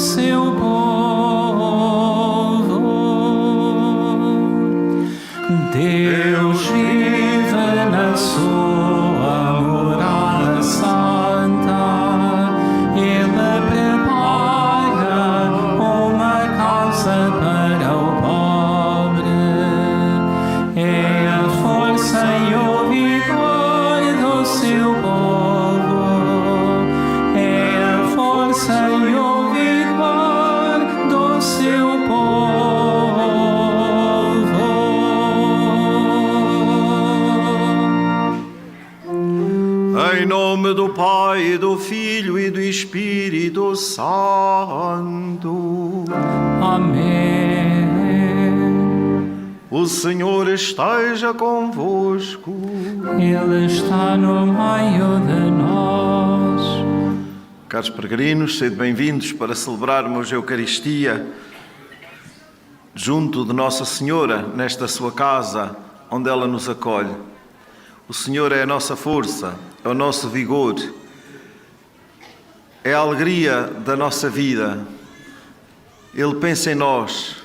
seu povo. Deus vive na sua morada santa. Ele prepara uma casa para o pobre. É a força e o vigor do seu povo. É a força e o vigor do seu povo. Em nome do Pai, do Filho e do Espírito Santo. Amém. O Senhor esteja convosco. Ele está no meio de nós. Caros peregrinos, sede bem-vindos para celebrarmos a Eucaristia junto de Nossa Senhora, nesta sua casa, onde ela nos acolhe. O Senhor é a nossa força, é o nosso vigor, é a alegria da nossa vida. Ele pensa em nós,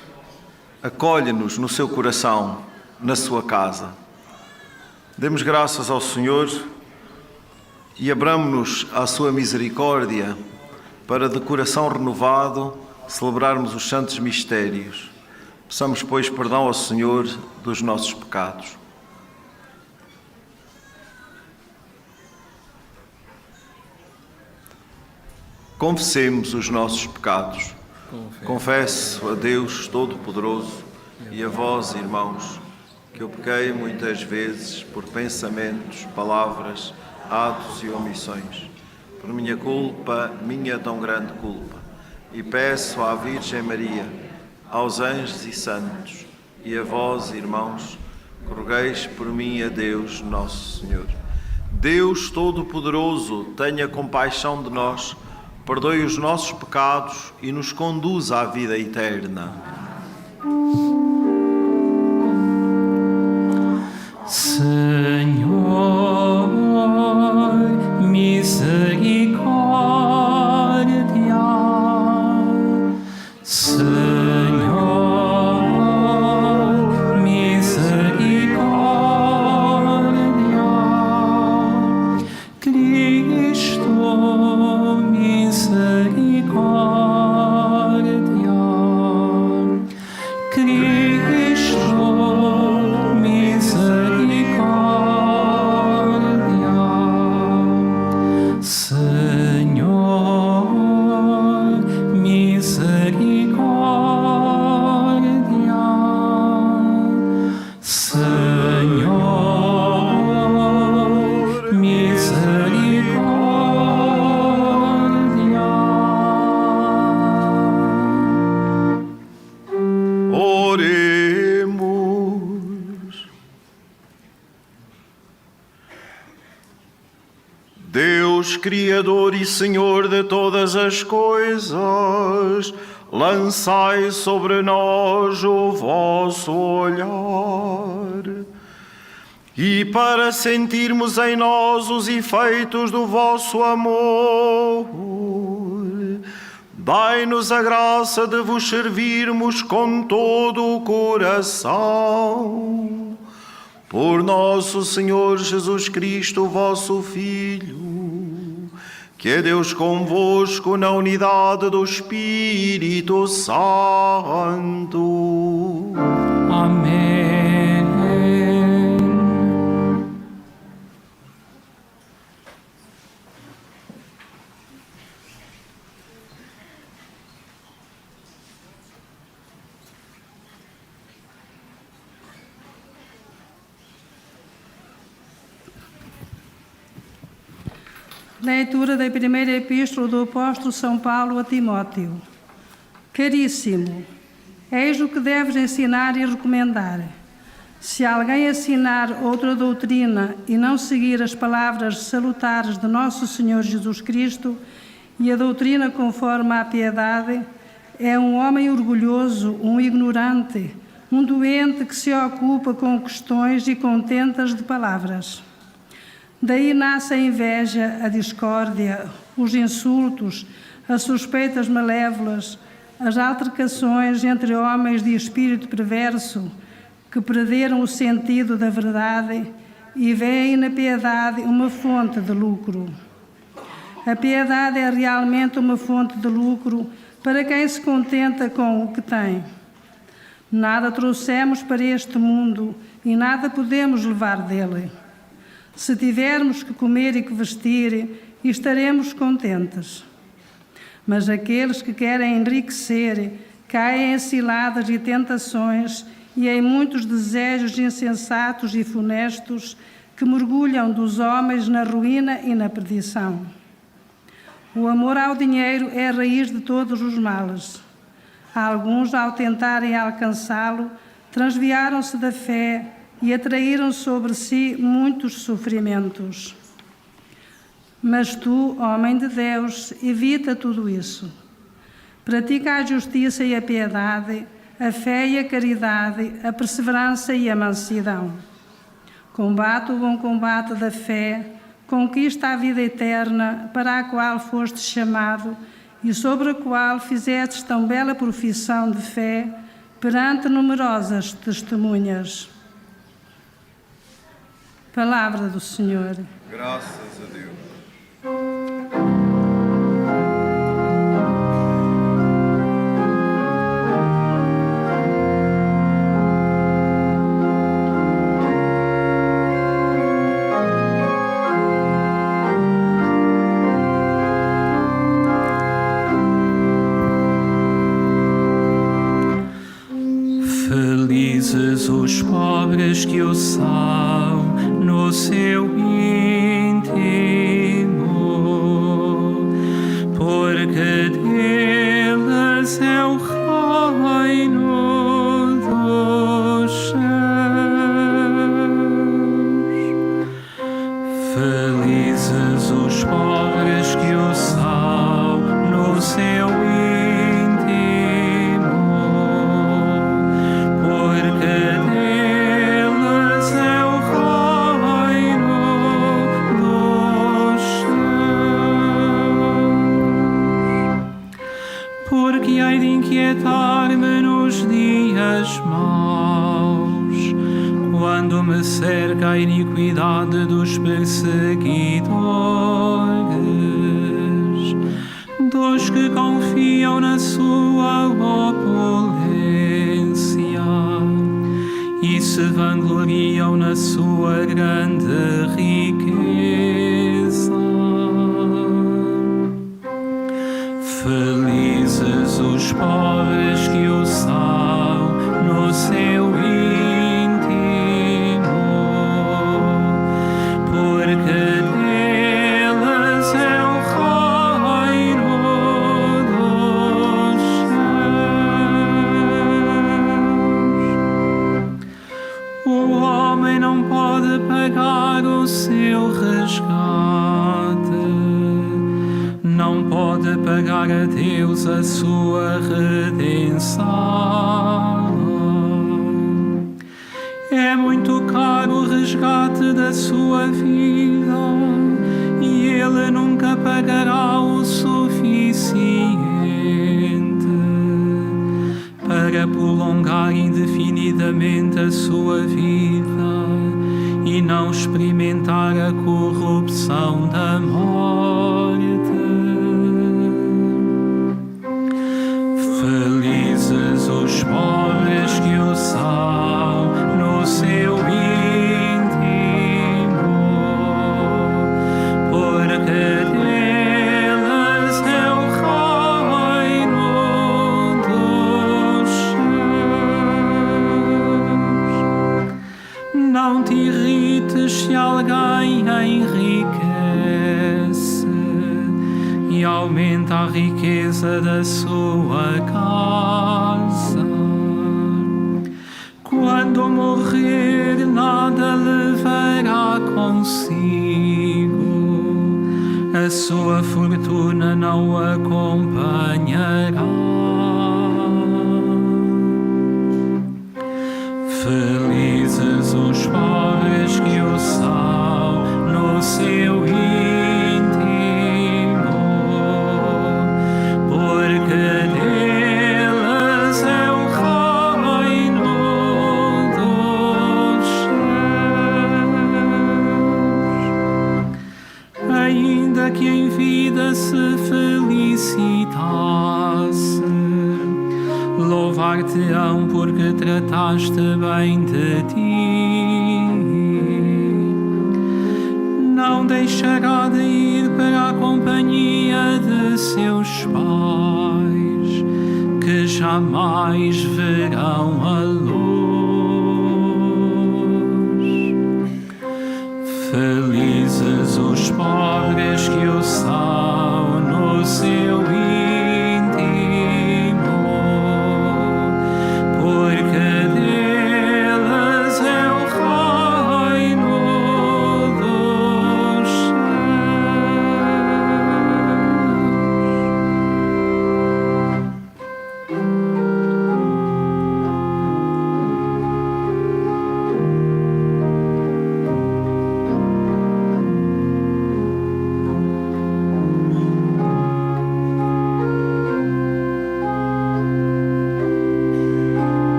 acolhe-nos no seu coração, na sua casa. Demos graças ao Senhor e abramo-nos à sua misericórdia para, de coração renovado, celebrarmos os santos mistérios. Peçamos, pois, perdão ao Senhor dos nossos pecados. Confessemos os nossos pecados. Confesso a Deus Todo-Poderoso e a vós, irmãos, que eu pequei muitas vezes por pensamentos, palavras, atos e omissões. Por minha culpa, minha tão grande culpa. E peço à Virgem Maria, aos anjos e santos, e a vós, irmãos, que rogueis por mim a Deus, nosso Senhor. Deus Todo-Poderoso, tenha compaixão de nós, perdoe os nossos pecados e nos conduza à vida eterna. Senhor, misericórdia. Senhor, misericórdia. Cristo, misericórdia. Cristo, misericórdia. Senhor, misericórdia. Senhor, misericórdia. Oremos. Deus, Criador e Senhor de todas as coisas, lançai sobre nós o vosso olhar, e para sentirmos em nós os efeitos do vosso amor, dai-nos a graça de vos servirmos com todo o coração. Por nosso Senhor Jesus Cristo, vosso Filho, que é Deus convosco na unidade do Espírito Santo. Amém. Leitura da primeira epístola do apóstolo São Paulo a Timóteo. Caríssimo, eis o que deves ensinar e recomendar. Se alguém ensinar outra doutrina e não seguir as palavras salutares de nosso Senhor Jesus Cristo e a doutrina conforme à piedade, é um homem orgulhoso, um ignorante, um doente que se ocupa com questões e contentas de palavras. Daí nasce a inveja, a discórdia, os insultos, as suspeitas malévolas, as altercações entre homens de espírito perverso que perderam o sentido da verdade e veem na piedade uma fonte de lucro. A piedade é realmente uma fonte de lucro para quem se contenta com o que tem. Nada trouxemos para este mundo e nada podemos levar dele. Se tivermos que comer e que vestir, estaremos contentes. Mas aqueles que querem enriquecer caem em ciladas e tentações e em muitos desejos insensatos e funestos que mergulham dos homens na ruína e na perdição. O amor ao dinheiro é a raiz de todos os males. Alguns, ao tentarem alcançá-lo, transviaram-se da fé e atraíram sobre si muitos sofrimentos. Mas tu, homem de Deus, evita tudo isso. Pratica a justiça e a piedade, a fé e a caridade, a perseverança e a mansidão. Combate o bom combate da fé, conquista a vida eterna para a qual foste chamado e sobre a qual fizestes tão bela profissão de fé perante numerosas testemunhas. Palavra do Senhor. Graças a Deus. Felizes os pobres que o são no seu íntimo, porque deles é o reino dos céus. Felizes os pobres que o são no seu íntimo, inquietar-me nos dias maus, quando me cerca a iniquidade dos perseguidores, dos que confiam na sua opulência e se vangloriam na sua grande riqueza. Felizes os pobres que o são no seu íntimo, porque deles é o reino dos céus. O homem não pode pagar o seu resgate, não pode pagar a Deus a sua redenção. É muito caro o resgate da sua vida e Ele nunca pagará o suficiente para prolongar indefinidamente a sua vida e não experimentar a corrupção da morte. Felizes os pobres que o são no seu íntimo, porque deles é o reino dos céus. Não te irrites se alguém enriquece e aumenta a riqueza da sua casa. Quando morrer, nada levará consigo, a sua fortuna não a acompanhará. Felizes os pobres que o são no seu íntimo, louvar-te-ão porque trataste bem de ti. Não deixará de ir para a companhia de seus pais, que jamais verão a luz. Felizes os pobres que o são no seu íntimo, porque deles é o reino dos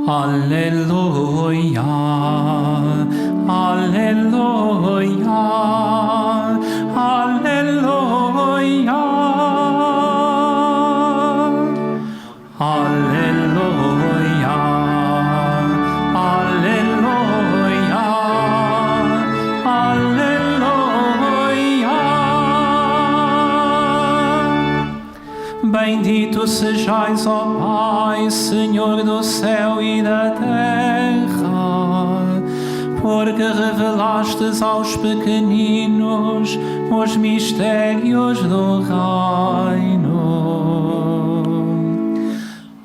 Alleluia, alleluia, alleluia, alleluia, alleluia, alleluia. Bendito sejais, ó Pai, Senhor do céu e da terra, porque revelastes aos pequeninos os mistérios do reino.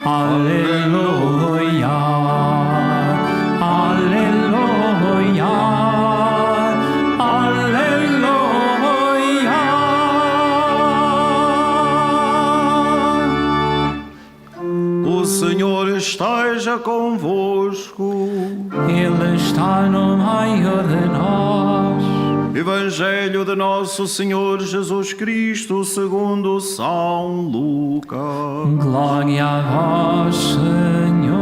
Aleluia, aleluia, aleluia. O Senhor esteja convosco. Ele está no meio de nós. Evangelho de Nosso Senhor Jesus Cristo segundo São Lucas. Glória a vós, Senhor.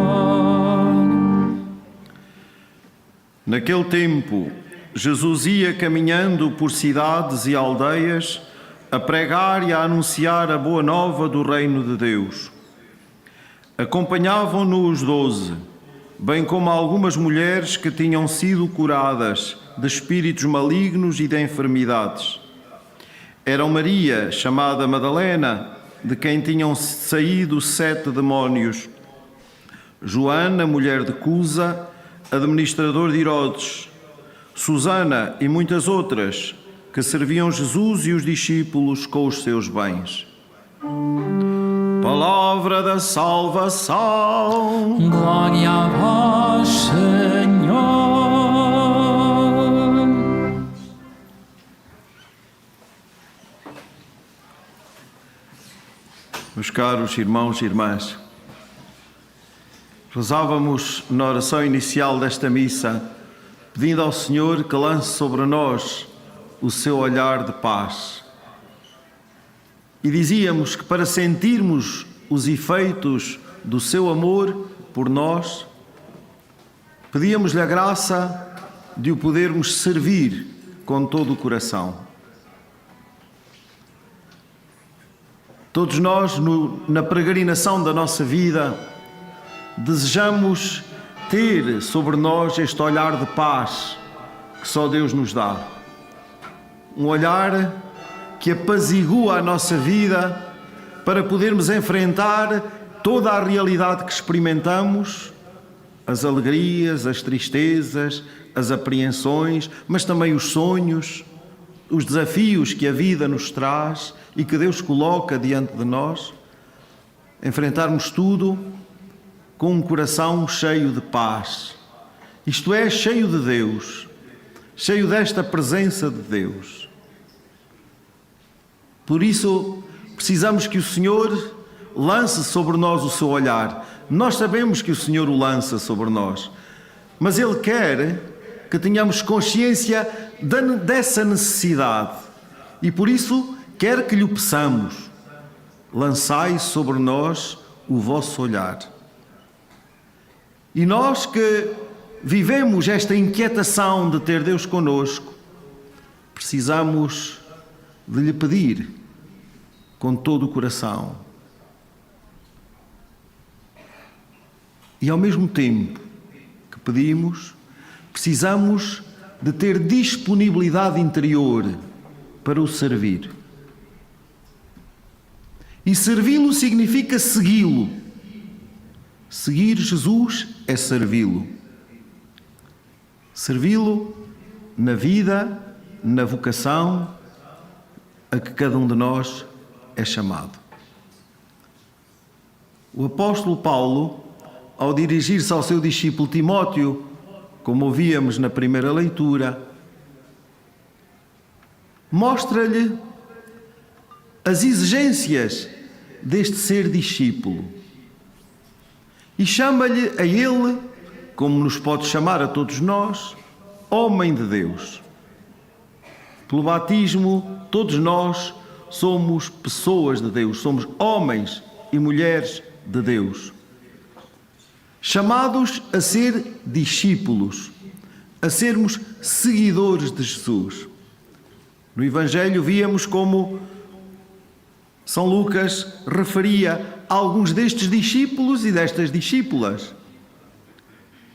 Naquele tempo, Jesus ia caminhando por cidades e aldeias a pregar e a anunciar a boa nova do reino de Deus. Acompanhavam-no os 12, bem como algumas mulheres que tinham sido curadas de espíritos malignos e de enfermidades. Eram Maria, chamada Madalena, de quem tinham saído 7 demónios, Joana, mulher de Cusa, administrador de Herodes, Susana e muitas outras que serviam Jesus e os discípulos com os seus bens. Palavra da salvação. Glória a vós, Senhor. Meus caros irmãos e irmãs, rezávamos na oração inicial desta missa, pedindo ao Senhor que lance sobre nós o seu olhar de paz. E dizíamos que para sentirmos os efeitos do seu amor por nós, pedíamos-lhe a graça de o podermos servir com todo o coração. Todos nós, na peregrinação da nossa vida, desejamos ter sobre nós este olhar de paz que só Deus nos dá. Um olhar que apazigua a nossa vida para podermos enfrentar toda a realidade que experimentamos, as alegrias, as tristezas, as apreensões, mas também os sonhos, os desafios que a vida nos traz e que Deus coloca diante de nós. Enfrentarmos tudo com um coração cheio de paz, isto é, cheio de Deus, cheio desta presença de Deus. Por isso, precisamos que o Senhor lance sobre nós o seu olhar. Nós sabemos que o Senhor o lança sobre nós, mas Ele quer que tenhamos consciência dessa necessidade. E por isso, quer que lhe peçamos, lançai sobre nós o vosso olhar. E nós que vivemos esta inquietação de ter Deus conosco, precisamos de lhe pedir com todo o coração. E ao mesmo tempo que pedimos, precisamos de ter disponibilidade interior para o servir. E servi-lo significa segui-lo. Seguir Jesus é servi-lo. Servi-lo na vida, na vocação a que cada um de nós é chamado. O apóstolo Paulo, ao dirigir-se ao seu discípulo Timóteo, como ouvíamos na primeira leitura, mostra-lhe as exigências deste ser discípulo e chama-lhe a ele, como nos pode chamar a todos nós, homem de Deus. Pelo batismo, todos nós somos pessoas de Deus, somos homens e mulheres de Deus, chamados a ser discípulos, a sermos seguidores de Jesus. No Evangelho víamos como São Lucas referia a alguns destes discípulos e destas discípulas.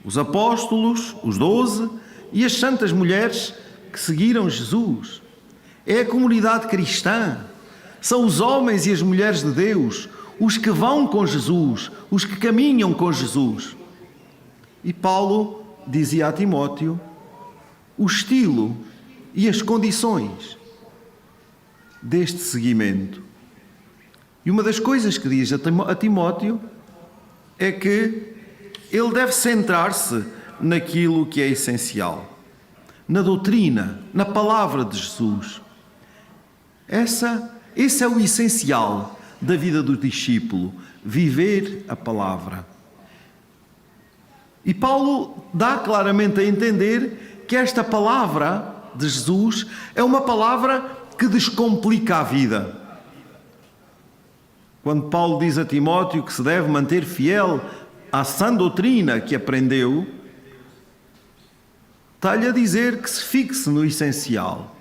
Os apóstolos, os 12 e as santas mulheres que seguiram Jesus. É a comunidade cristã. São os homens e as mulheres de Deus, os que vão com Jesus, os que caminham com Jesus. E Paulo dizia a Timóteo o estilo e as condições deste seguimento. E uma das coisas que diz a Timóteo é que ele deve centrar-se naquilo que é essencial, na doutrina, na palavra de Jesus. Esse é o essencial da vida do discípulo, viver a palavra. E Paulo dá claramente a entender que esta palavra de Jesus é uma palavra que descomplica a vida. Quando Paulo diz a Timóteo que se deve manter fiel à sã doutrina que aprendeu, está-lhe a dizer que se fixe no essencial,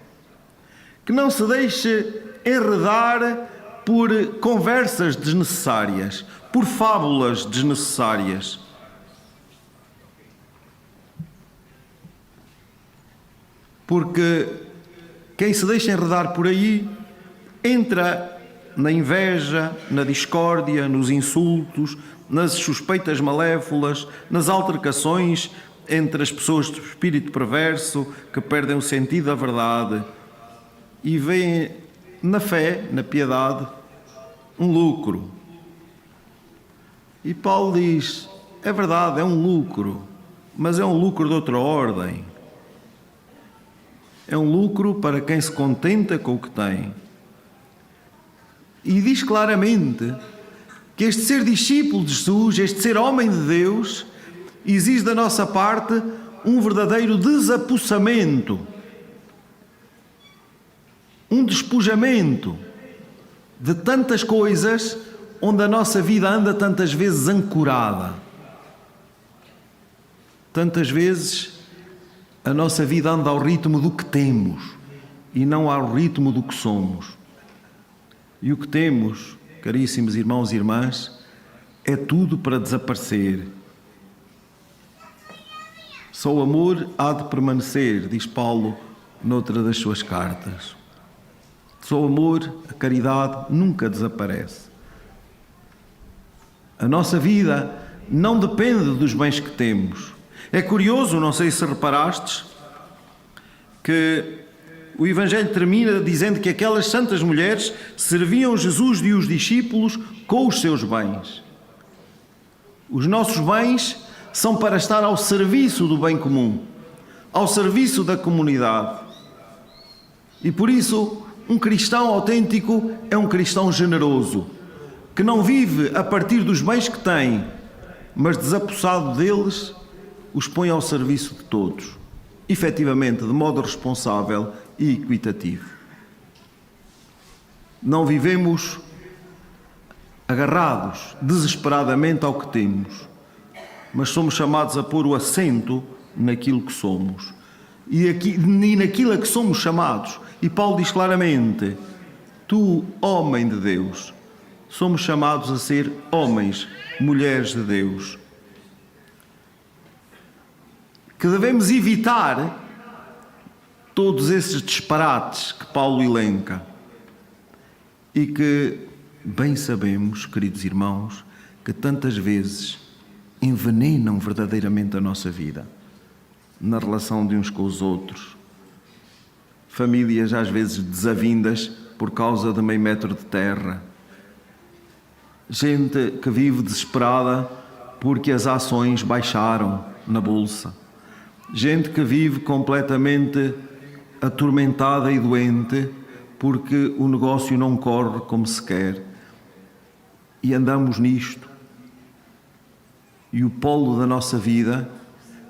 que não se deixe enredar por conversas desnecessárias, por fábulas desnecessárias. Porque quem se deixa enredar por aí entra na inveja, na discórdia, nos insultos, nas suspeitas malévolas, nas altercações entre as pessoas do espírito perverso que perdem o sentido da verdade e veem na fé, na piedade, um lucro. E Paulo diz, é verdade, é um lucro, mas é um lucro de outra ordem. É um lucro para quem se contenta com o que tem. E diz claramente que este ser discípulo de Jesus, este ser homem de Deus, exige da nossa parte um verdadeiro desapossamento, um despojamento de tantas coisas onde a nossa vida anda tantas vezes ancorada. Tantas vezes a nossa vida anda ao ritmo do que temos e não ao ritmo do que somos. E o que temos, caríssimos irmãos e irmãs, é tudo para desaparecer. Só o amor há de permanecer, diz Paulo noutra das suas cartas. Só o amor, a caridade, nunca desaparece. A nossa vida não depende dos bens que temos. É curioso, não sei se reparastes, que o Evangelho termina dizendo que aquelas santas mulheres serviam Jesus e os discípulos com os seus bens. Os nossos bens são para estar ao serviço do bem comum, ao serviço da comunidade. E por isso, um cristão autêntico é um cristão generoso, que não vive a partir dos bens que tem, mas desapossado deles, os põe ao serviço de todos, efetivamente, de modo responsável e equitativo. Não vivemos agarrados desesperadamente ao que temos, mas somos chamados a pôr o acento naquilo que somos e naquilo a que somos chamados. E Paulo diz claramente: tu, homem de Deus, somos chamados a ser homens, mulheres de Deus, que devemos evitar todos esses disparates que Paulo elenca e que bem sabemos, queridos irmãos, que tantas vezes envenenam verdadeiramente a nossa vida, na relação de uns com os outros. Famílias às vezes desavindas por causa de meio metro de terra. Gente que vive desesperada porque as ações baixaram na bolsa. Gente que vive completamente atormentada e doente porque o negócio não corre como se quer. E andamos nisto. E o polo da nossa vida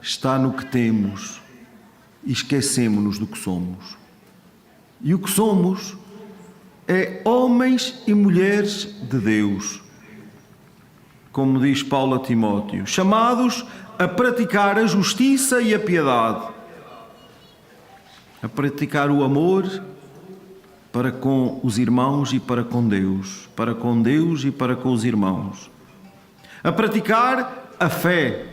está no que temos e esquecemos-nos do que somos. E o que somos é homens e mulheres de Deus, como diz Paulo a Timóteo, chamados a praticar a justiça e a piedade, a praticar o amor para com os irmãos e para com Deus e para com os irmãos, a praticar a fé,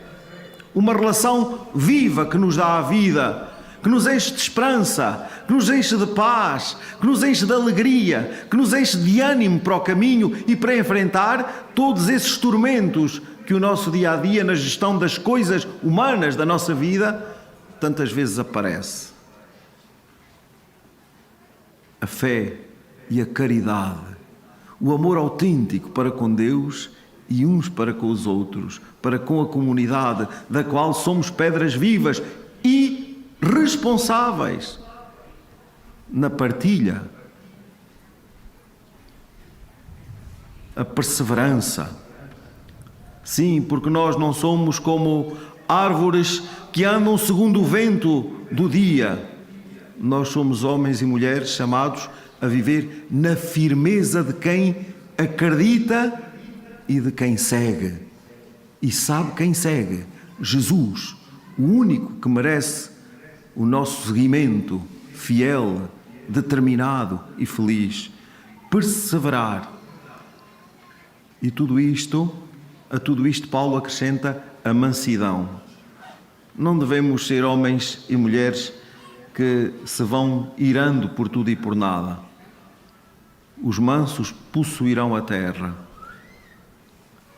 uma relação viva que nos dá a vida, que nos enche de esperança, que nos enche de paz, que nos enche de alegria, que nos enche de ânimo para o caminho e para enfrentar todos esses tormentos que o nosso dia-a-dia, na gestão das coisas humanas da nossa vida, tantas vezes aparece. A fé e a caridade, o amor autêntico para com Deus e uns para com os outros, para com a comunidade da qual somos pedras vivas e responsáveis na partilha, a perseverança. Sim, porque nós não somos como árvores que andam segundo o vento do dia. Nós somos homens e mulheres chamados a viver na firmeza de quem acredita e de quem segue. E sabe quem segue? Jesus, o único que merece o nosso seguimento fiel, determinado e feliz. Perseverar. E a tudo isto Paulo acrescenta a mansidão. Não devemos ser homens e mulheres que se vão irando por tudo e por nada. Os mansos possuirão a terra.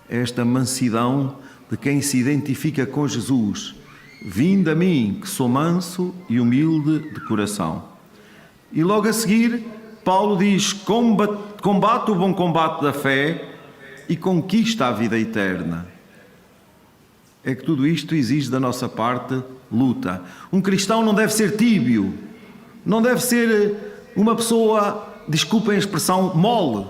Esta mansidão de quem se identifica com Jesus. Vinde a mim, que sou manso e humilde de coração. E logo a seguir, Paulo diz: combate o bom combate da fé e conquista a vida eterna. É que tudo isto exige da nossa parte luta. Um cristão não deve ser tíbio, não deve ser uma pessoa, desculpem a expressão, mole.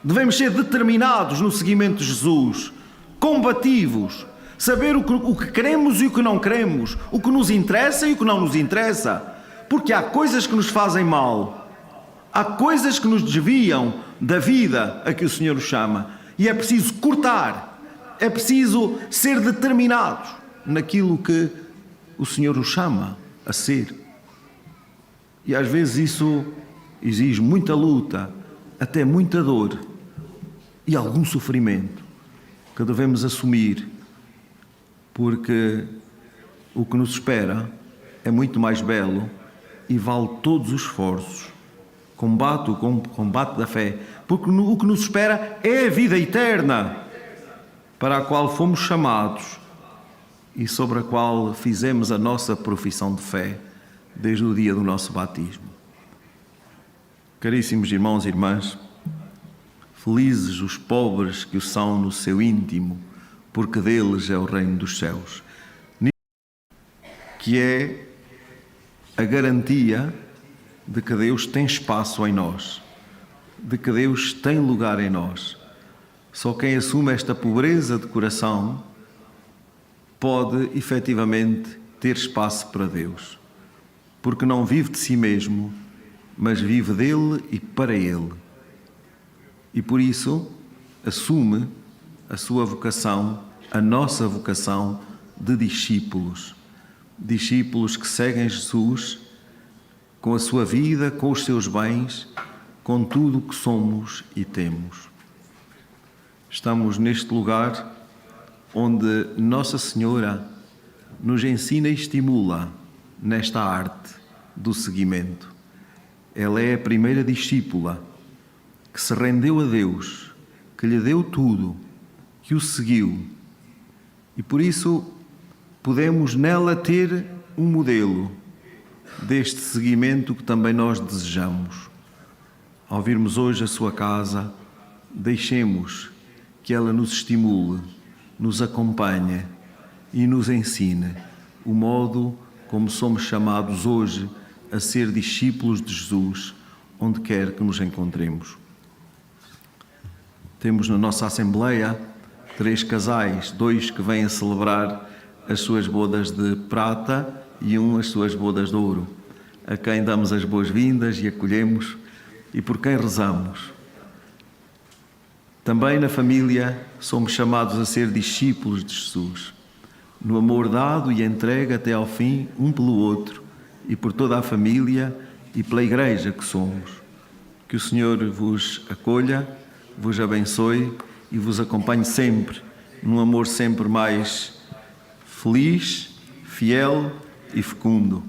Devemos ser determinados no seguimento de Jesus, combativos, saber o que queremos e o que não queremos, o que nos interessa e o que não nos interessa, porque há coisas que nos fazem mal, há coisas que nos desviam da vida a que o Senhor nos chama, e é preciso cortar, é preciso ser determinados naquilo que o Senhor nos chama a ser. E às vezes isso exige muita luta, até muita dor e algum sofrimento que devemos assumir, porque o que nos espera é muito mais belo e vale todos os esforços. Combate o combate da fé, porque o que nos espera é a vida eterna, para a qual fomos chamados e sobre a qual fizemos a nossa profissão de fé desde o dia do nosso batismo. Caríssimos irmãos e irmãs, felizes os pobres que o são no seu íntimo, porque deles é o reino dos céus. Que é a garantia de que Deus tem espaço em nós, de que Deus tem lugar em nós. Só quem assume esta pobreza de coração pode efetivamente ter espaço para Deus, porque não vive de si mesmo, mas vive dele e para ele. e por isso assume a sua vocação, a nossa vocação de discípulos. Discípulos que seguem Jesus com a sua vida, com os seus bens, com tudo o que somos e temos. Estamos neste lugar onde Nossa Senhora nos ensina e estimula nesta arte do seguimento. Ela é a primeira discípula que se rendeu a Deus, que lhe deu tudo, que o seguiu. E por isso podemos nela ter um modelo deste seguimento que também nós desejamos. Ao virmos hoje a sua casa, deixemos que ela nos estimule, nos acompanhe e nos ensine o modo como somos chamados hoje a ser discípulos de Jesus, onde quer que nos encontremos. Temos na nossa Assembleia 3 casais, 2 que vêm a celebrar as suas bodas de prata e as suas bodas de ouro, a quem damos as boas-vindas e acolhemos e por quem rezamos. Também na família somos chamados a ser discípulos de Jesus, no amor dado e entregue até ao fim, um pelo outro e por toda a família e pela Igreja que somos. Que o Senhor vos acolha, vos abençoe e vos acompanhe sempre, num amor sempre mais feliz, fiel e fecundo.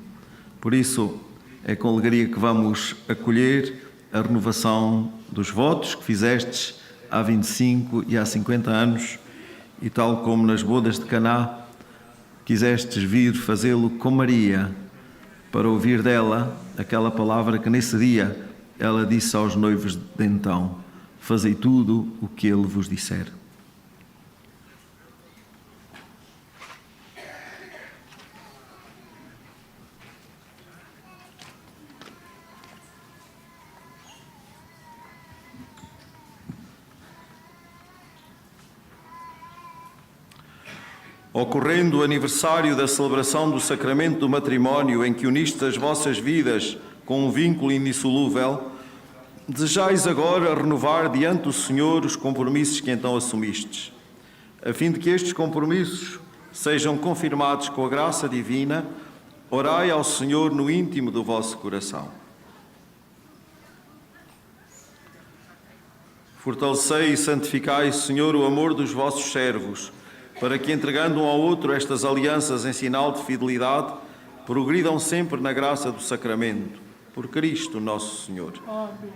Por isso, é com alegria que vamos acolher a renovação dos votos que fizestes há 25 e há 50 anos, e tal como nas bodas de Caná, quisestes vir fazê-lo com Maria, para ouvir dela aquela palavra que nesse dia ela disse aos noivos de então: fazei tudo o que ele vos disser. Ocorrendo o aniversário da celebração do sacramento do matrimónio, em que unistes as vossas vidas com um vínculo indissolúvel, desejais agora renovar diante do Senhor os compromissos que então assumistes. A fim de que estes compromissos sejam confirmados com a graça divina, orai ao Senhor no íntimo do vosso coração. Fortalecei e santificai, Senhor, o amor dos vossos servos, para que, entregando um ao outro estas alianças em sinal de fidelidade, progridam sempre na graça do sacramento. Por Cristo nosso Senhor. Óbvio.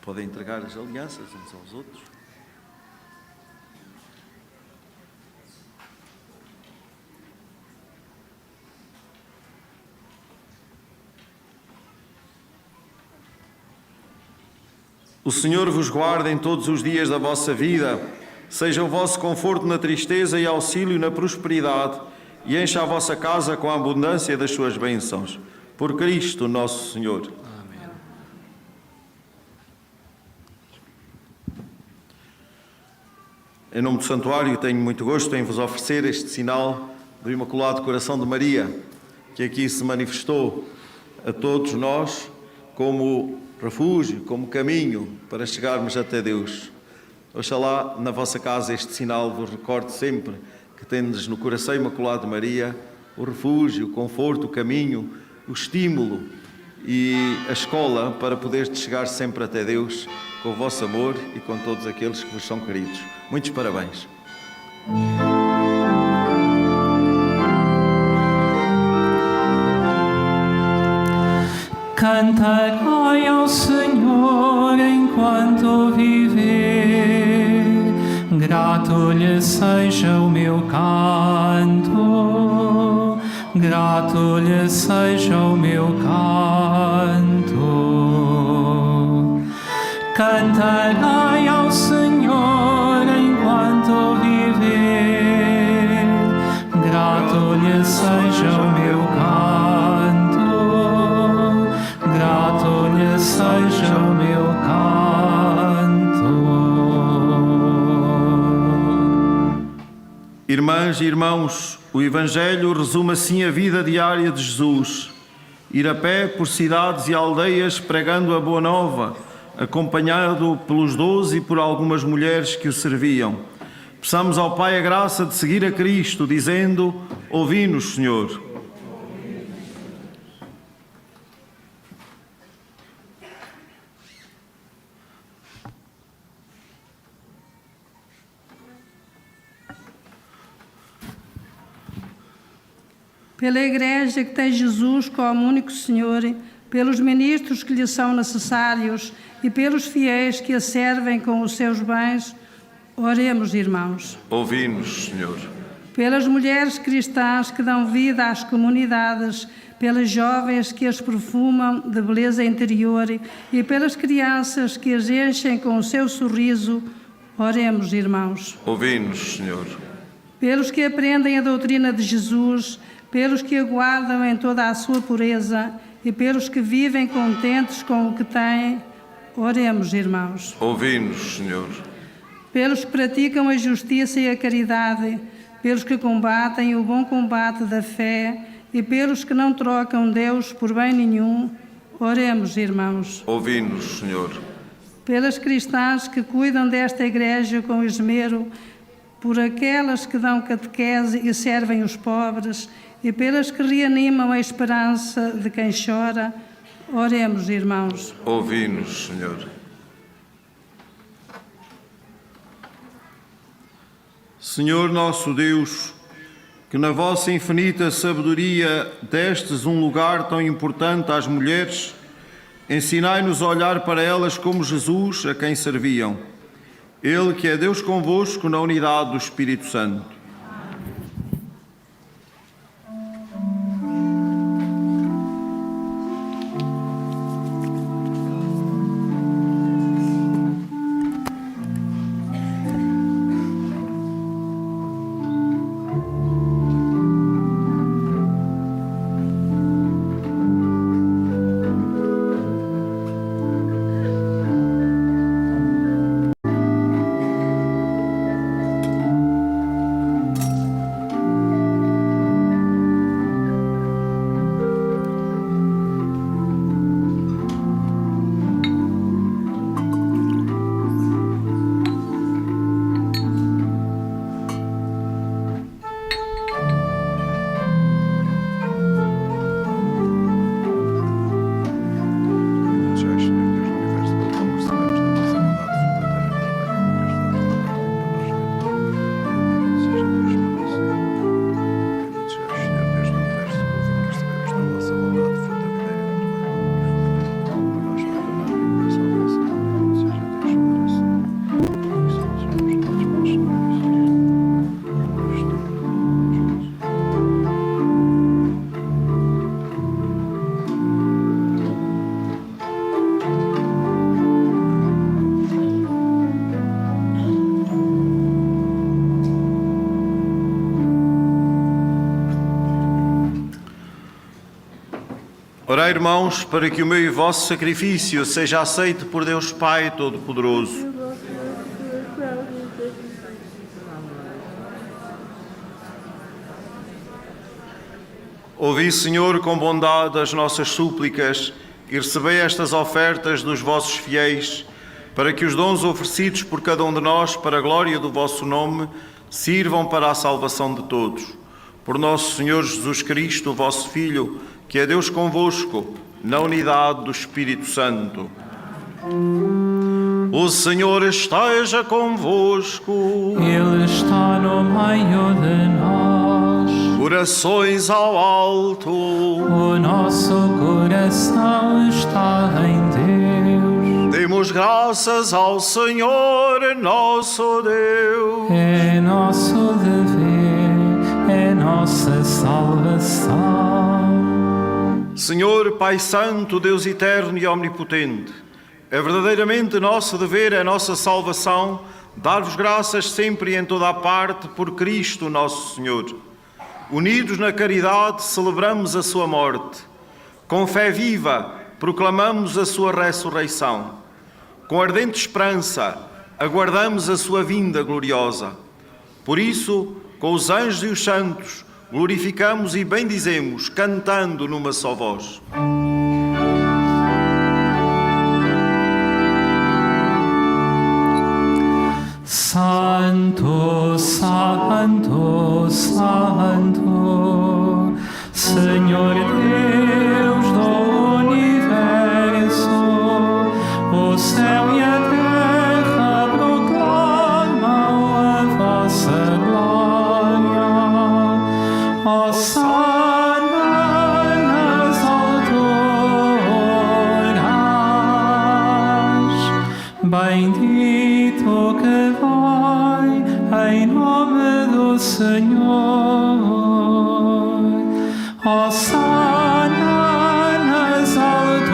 Podem entregar as alianças uns aos outros. O Senhor vos guarde em todos os dias da vossa vida, seja o vosso conforto na tristeza e auxílio na prosperidade, e encha a vossa casa com a abundância das suas bênçãos. Por Cristo nosso Senhor. Amém. Em nome do Santuário, tenho muito gosto em vos oferecer este sinal do Imaculado Coração de Maria, que aqui se manifestou a todos nós como refúgio, como caminho para chegarmos até Deus. Oxalá na vossa casa este sinal vos recorde sempre que tendes no coração Imaculado de Maria o refúgio, o conforto, o caminho, o estímulo e a escola para poderes chegar sempre até Deus com o vosso amor e com todos aqueles que vos são queridos. Muitos parabéns. Cantarei ao Senhor enquanto viver, grato lhe seja o meu canto, grato lhe seja o meu canto. Cantarei ao Senhor enquanto viver, grato lhe seja o meu canto, grato lhe seja o meu canto. Irmãs e irmãos, o Evangelho resume assim a vida diária de Jesus. Ir a pé por cidades e aldeias pregando a boa nova, acompanhado pelos 12 e por algumas mulheres que o serviam. Peçamos ao Pai a graça de seguir a Cristo, dizendo: ouvi-nos, Senhor. Pela Igreja que tem Jesus como único Senhor, pelos ministros que lhe são necessários e pelos fiéis que a servem com os seus bens, oremos, irmãos. Ouvi-nos, Senhor. Pelas mulheres cristãs que dão vida às comunidades, pelas jovens que as perfumam de beleza interior e pelas crianças que as enchem com o seu sorriso, oremos, irmãos. Ouvi-nos, Senhor. Pelos que aprendem a doutrina de Jesus, pelos que aguardam em toda a sua pureza e pelos que vivem contentes com o que têm, oremos, irmãos. Ouvi-nos, Senhor. Pelos que praticam a justiça e a caridade, pelos que combatem o bom combate da fé e pelos que não trocam Deus por bem nenhum, oremos, irmãos. Ouvi-nos, Senhor. Pelas cristãs que cuidam desta Igreja com esmero, por aquelas que dão catequese e servem os pobres, e pelas que reanimam a esperança de quem chora, oremos, irmãos. Ouvi-nos, Senhor. Senhor nosso Deus, que na vossa infinita sabedoria destes um lugar tão importante às mulheres, ensinai-nos a olhar para elas como Jesus, a quem serviam. Ele que é Deus convosco na unidade do Espírito Santo. Orai, irmãos, para que o meu e vosso sacrifício seja aceito por Deus Pai Todo-Poderoso. Ouvi, Senhor, com bondade as nossas súplicas e recebei estas ofertas dos vossos fiéis, para que os dons oferecidos por cada um de nós para a glória do vosso nome sirvam para a salvação de todos. Por nosso Senhor Jesus Cristo, o vosso Filho, que é Deus convosco, na unidade do Espírito Santo. O Senhor esteja convosco. Ele está no meio de nós. Corações ao alto. O nosso coração está em Deus. Demos graças ao Senhor, nosso Deus. É nosso dever, é nossa salvação. Senhor, Pai Santo, Deus eterno e omnipotente, é verdadeiramente nosso dever, é nossa salvação, dar-vos graças sempre e em toda a parte por Cristo nosso Senhor. Unidos na caridade, celebramos a sua morte. Com fé viva, proclamamos a sua ressurreição. Com ardente esperança, aguardamos a sua vinda gloriosa. Por isso, com os anjos e os santos, glorificamos e bendizemos, cantando numa só voz. Santo, Santo, Santo, Senhor Deus do universo, o céu e a terra proclamam a vossa glória. Hosana nas alturas, bendito que vai em nome do Senhor. Hosana nas alturas.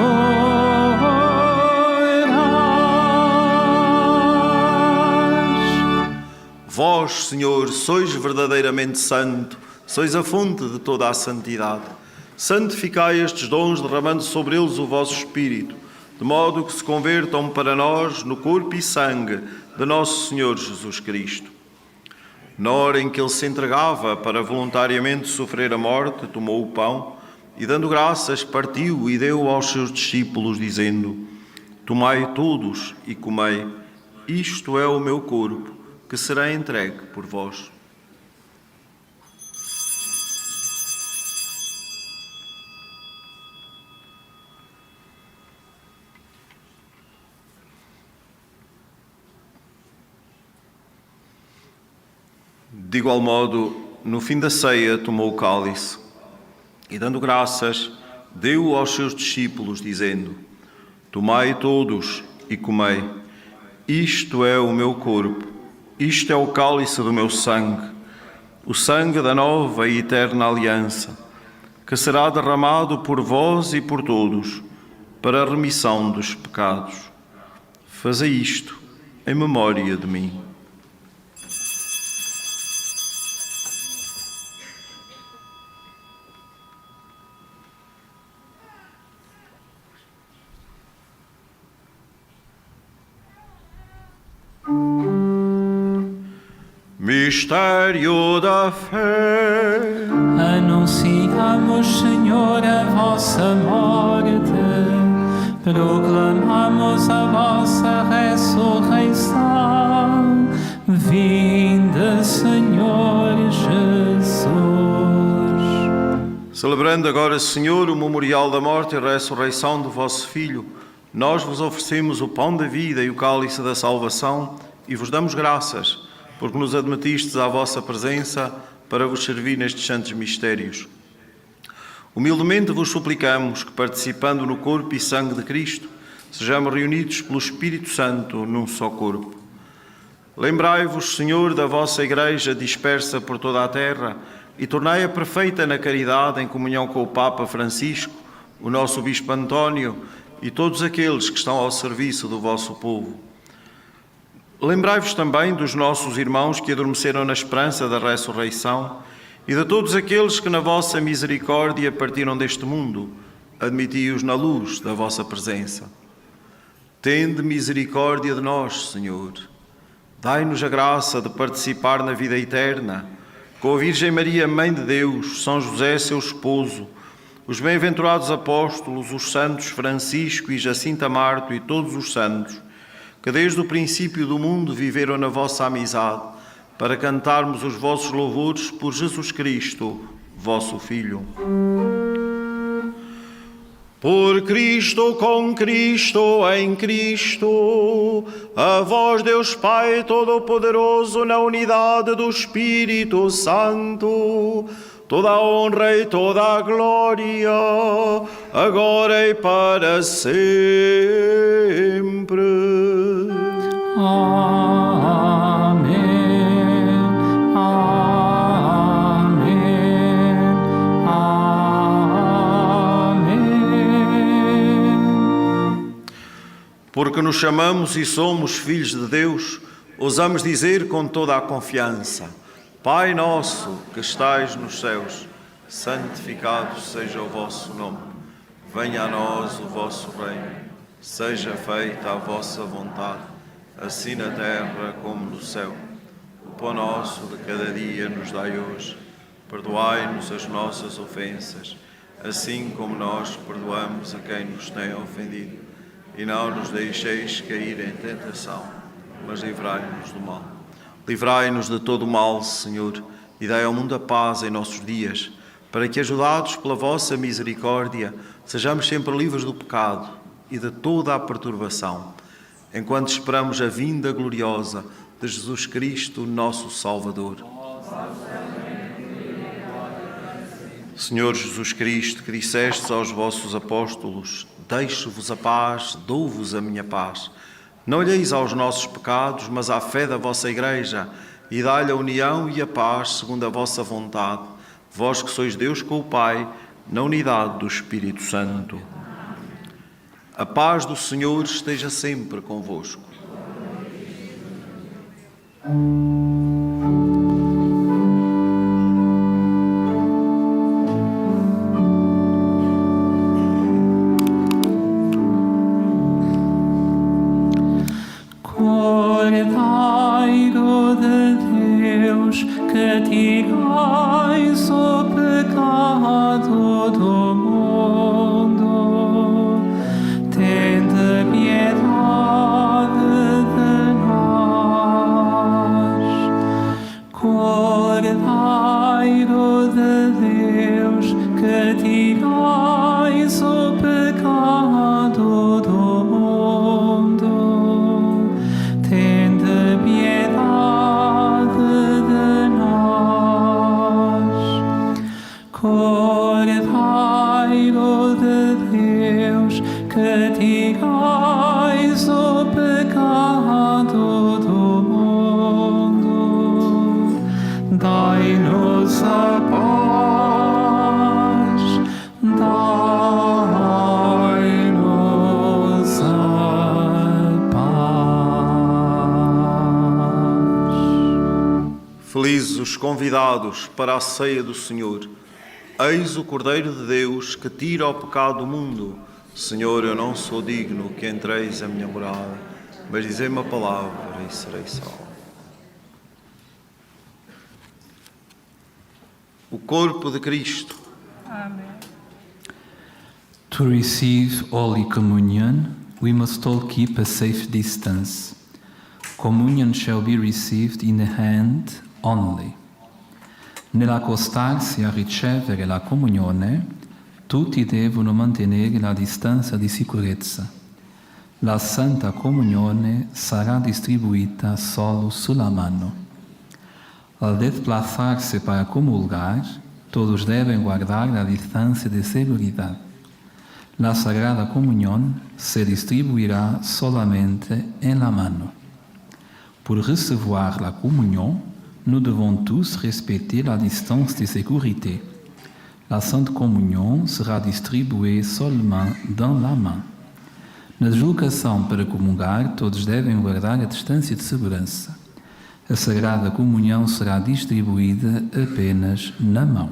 Vós, Senhor, sois verdadeiramente santo, sois a fonte de toda a santidade. Santificai estes dons, derramando sobre eles o vosso Espírito, de modo que se convertam para nós no corpo e sangue de nosso Senhor Jesus Cristo. Na hora em que ele se entregava para voluntariamente sofrer a morte, tomou o pão e, dando graças, partiu e deu aos seus discípulos, dizendo: Tomai todos e comei, isto é o meu corpo, que será entregue por vós. De igual modo, no fim da ceia, tomou o cálice e, dando graças, deu-o aos seus discípulos, dizendo: Tomai todos e comei, isto é o meu corpo, isto é o cálice do meu sangue, o sangue da nova e eterna aliança, que será derramado por vós e por todos, para a remissão dos pecados. Fazei isto em memória de mim. Mistério da fé. Anunciamos, Senhor, a vossa morte, proclamamos a vossa ressurreição. Vinde, Senhor Jesus. Celebrando agora, Senhor, o memorial da morte e ressurreição do vosso Filho, nós vos oferecemos o pão da vida e o cálice da salvação e vos damos graças, porque nos admitistes à vossa presença para vos servir nestes santos mistérios. Humildemente vos suplicamos que, participando no corpo e sangue de Cristo, sejamos reunidos pelo Espírito Santo num só corpo. Lembrai-vos, Senhor, da vossa Igreja dispersa por toda a terra e tornai-a perfeita na caridade, em comunhão com o Papa Francisco, o nosso Bispo António e todos aqueles que estão ao serviço do vosso povo. Lembrai-vos também dos nossos irmãos que adormeceram na esperança da ressurreição e de todos aqueles que na vossa misericórdia partiram deste mundo. Admiti-os na luz da vossa presença. Tende misericórdia de nós, Senhor. Dai-nos a graça de participar na vida eterna, com a Virgem Maria, Mãe de Deus, São José, seu esposo, os bem-aventurados apóstolos, os santos Francisco e Jacinta Marto e todos os santos, que desde o princípio do mundo viveram na vossa amizade, para cantarmos os vossos louvores por Jesus Cristo, vosso Filho. Por Cristo, com Cristo, em Cristo, a vós, Deus Pai Todo-Poderoso, na unidade do Espírito Santo, toda a honra e toda a glória, agora e para sempre. Amém. Amém. Amém. Porque nos chamamos e somos filhos de Deus, ousamos dizer com toda a confiança: Pai nosso que estais nos céus, santificado seja o vosso nome. Venha a nós o vosso reino. Seja feita a vossa vontade, assim na terra como no céu. O pão nosso de cada dia nos dai hoje. Perdoai-nos as nossas ofensas, assim como nós perdoamos a quem nos tem ofendido. E não nos deixeis cair em tentação, mas livrai-nos do mal. Livrai-nos de todo o mal, Senhor, e dai ao mundo a paz em nossos dias, para que, ajudados pela vossa misericórdia, sejamos sempre livres do pecado e de toda a perturbação, enquanto esperamos a vinda gloriosa de Jesus Cristo, nosso Salvador. Senhor Jesus Cristo, que dissestes aos vossos apóstolos: deixo-vos a paz, dou-vos a minha paz. Não olheis aos nossos pecados, mas à fé da vossa Igreja, e dai-lhe a união e a paz segundo a vossa vontade, vós que sois Deus com o Pai, na unidade do Espírito Santo. A paz do Senhor esteja sempre convosco. Cordeiro de Deus, que tirais o pecado do mundo, tende piedade de nós. Cordeiro de Deus, que tirais o pecado do mundo, tende piedade de nós. Cordeiro de Deus, que tirais o pecado do mundo, dai-nos a paz, dai-nos a paz. Felizes os convidados para a ceia do Senhor. Eis o Cordeiro de Deus que tira o pecado do mundo. Senhor, eu não sou digno que entreis a minha morada, mas dizei-me a palavra e serei salvo. O corpo de Cristo. Amém. To receive Holy Communion, we must all keep a safe distance. Communion shall be received in the hand only. Nell'accostarsi a ricevere la comunione, tutti devono mantenere la distanza di sicurezza. La Santa Comunione sarà distribuita solo sulla mano. Al desplazarse para comulgar, todos deben guardar la distancia de seguridad. La Sagrada Comunión se distribuirá solamente en la mano. Pour recevoir la communion, nous devons tous respecter la distance de sécurité. La Sainte Communion sera distribuée seulement dans la main. Na deslocação para comungar, todos devem guardar a distância de segurança. A Sagrada Comunhão será distribuída apenas na mão.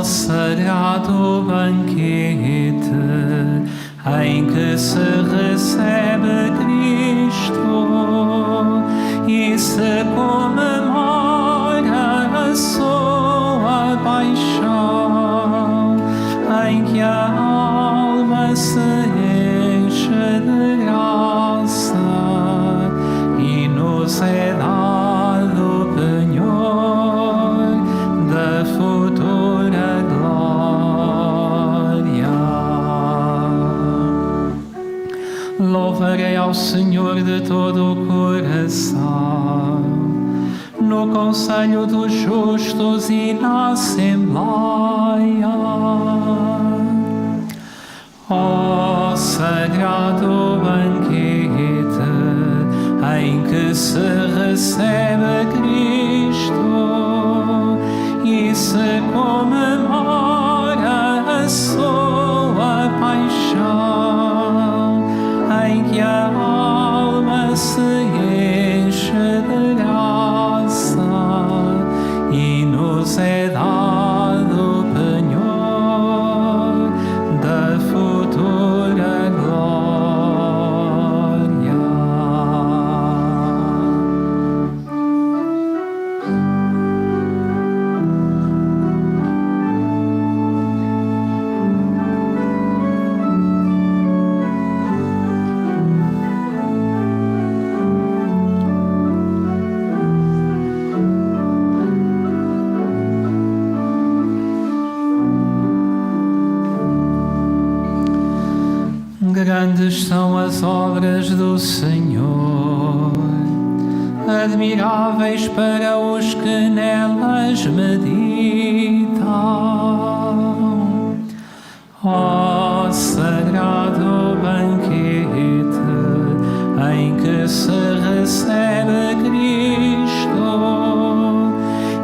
Sagrado banquete em que se recebe Cristo e se comemora a sua paixão, em que a alma se enche de graça e nos é dado o penhor da futura glória. Louvarei ao Senhor de todo o coração, no conselho dos justos e na Assembleia. Ó Senhor, recebe Cristo e se comemora a sua paixão, em que a alma se enche de graça e nos é dado o penhor da futura glória. Grandes são as obras do Senhor, admiráveis para os que nelas meditam. Ó sagrado banquete em que se recebe Cristo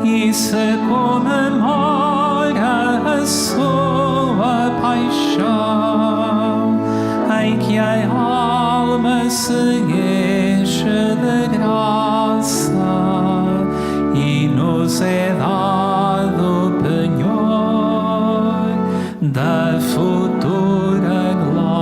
e se comemora a sua paixão, em que a alma se enche de graça e nos é dado o penhor da futura glória.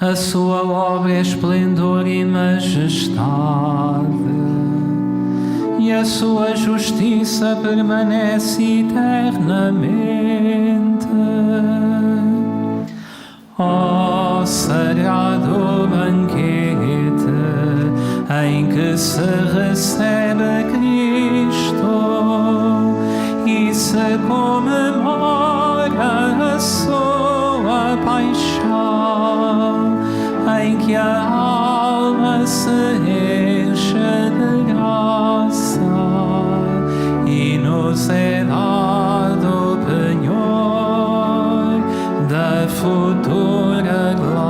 A sua obra é esplendor e majestade, e a sua justiça permanece eternamente. Ó sagrado banquete em que se recebe Cristo e se comemora a sua paixão, em que a alma se enche de graça e nos é dado o penhor da futura glória.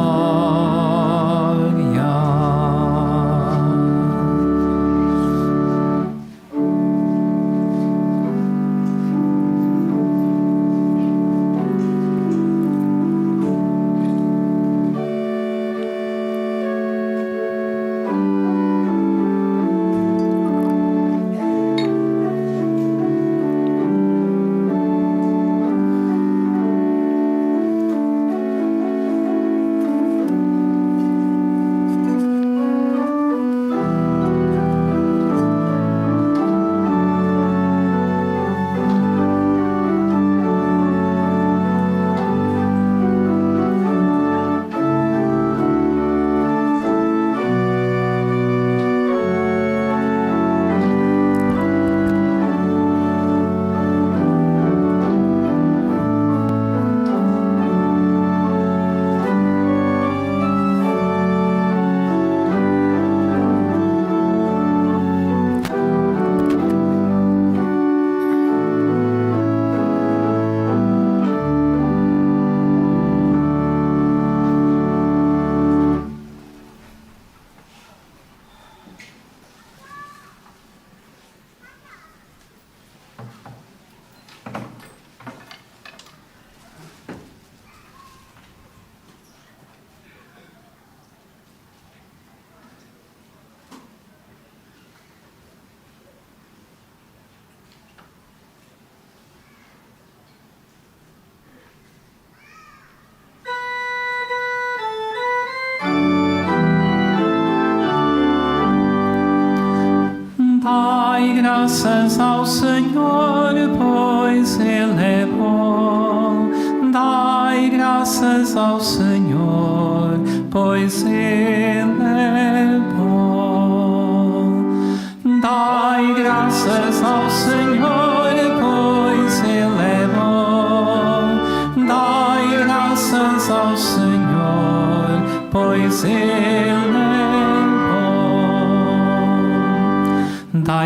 graças ao Senhor, pois Ele é bom. Dai graças ao Senhor, pois Ele é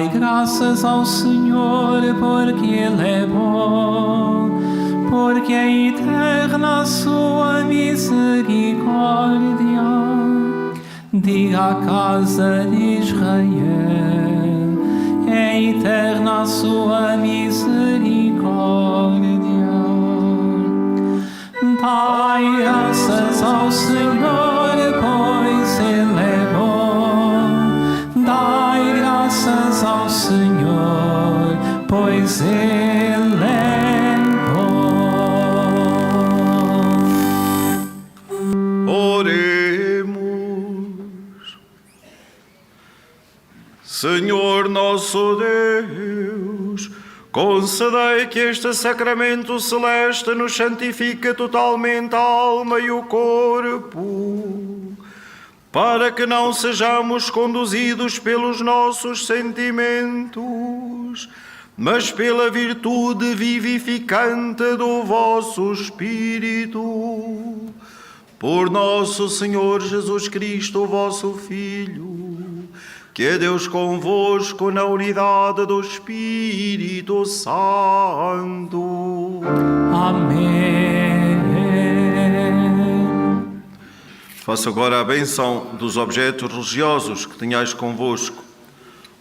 Dai graças ao Senhor, porque Ele é bom, porque é eterna a sua misericórdia. Diga a casa de Israel, é eterna a sua misericórdia. Dai graças ao Senhor, pois Ele é bom. Dai graças ao Senhor, pois Ele é bom. Oremos. Senhor nosso Deus, concedei que este sacramento celeste nos santifique totalmente a alma e o corpo, para que não sejamos conduzidos pelos nossos sentimentos, mas pela virtude vivificante do vosso Espírito. Por nosso Senhor Jesus Cristo, vosso Filho, que é Deus convosco na unidade do Espírito Santo. Amém. Faço agora a bênção dos objetos religiosos que tenhais convosco.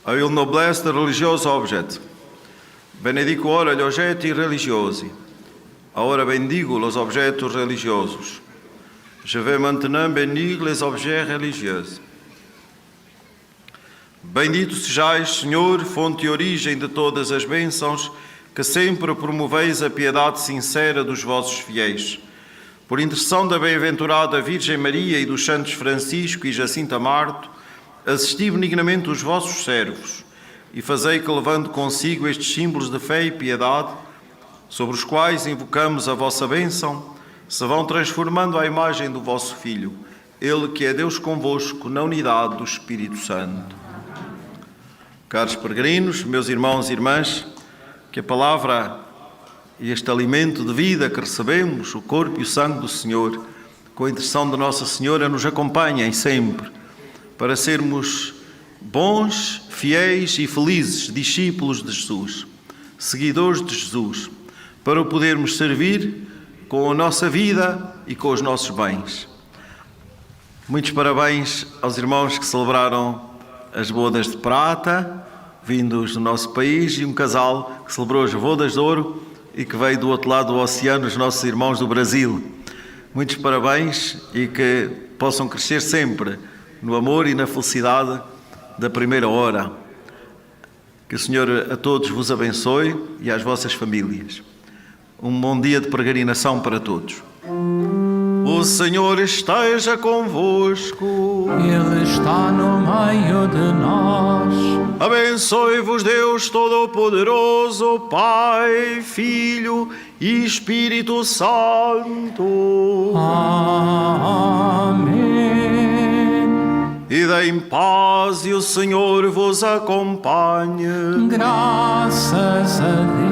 A il noblesse de religioso objet. Benedico ora gli oggetti religiosi. Ora bendigo los objetos religiosos. Je vais maintenant bénir les objets religieux. Bendito sejais, Senhor, fonte e origem de todas as bênçãos, que sempre promoveis a piedade sincera dos vossos fiéis. Por intercessão da bem-aventurada Virgem Maria e dos santos Francisco e Jacinta Marto, assisti benignamente os vossos servos e fazei que, levando consigo estes símbolos de fé e piedade, sobre os quais invocamos a vossa bênção, se vão transformando à imagem do vosso Filho, Ele que é Deus convosco na unidade do Espírito Santo. Caros peregrinos, meus irmãos e irmãs, que a palavra e este alimento de vida que recebemos, o corpo e o sangue do Senhor, com a intercessão de Nossa Senhora, nos acompanhem sempre, para sermos bons, fiéis e felizes discípulos de Jesus, seguidores de Jesus, para o podermos servir com a nossa vida e com os nossos bens. Muitos parabéns aos irmãos que celebraram as bodas de prata, vindos do nosso país, e um casal que celebrou as bodas de ouro e que veio do outro lado do oceano, os nossos irmãos do Brasil. Muitos parabéns e que possam crescer sempre no amor e na felicidade da primeira hora. Que o Senhor a todos vos abençoe e às vossas famílias. Um bom dia de peregrinação para todos. O Senhor esteja convosco. Ele está no meio de nós. Abençoe-vos Deus Todo-Poderoso, Pai, Filho e Espírito Santo. Amém. Ide em paz e o Senhor vos acompanhe. Graças a Deus.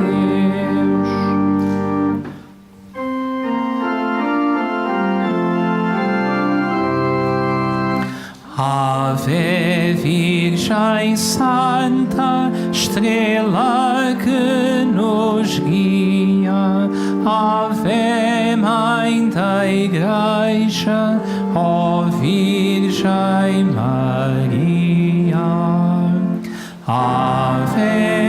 Ave Virgem Santa, estrela que nos guia, Ave Mãe da Igreja, ó Virgem Maria. Ave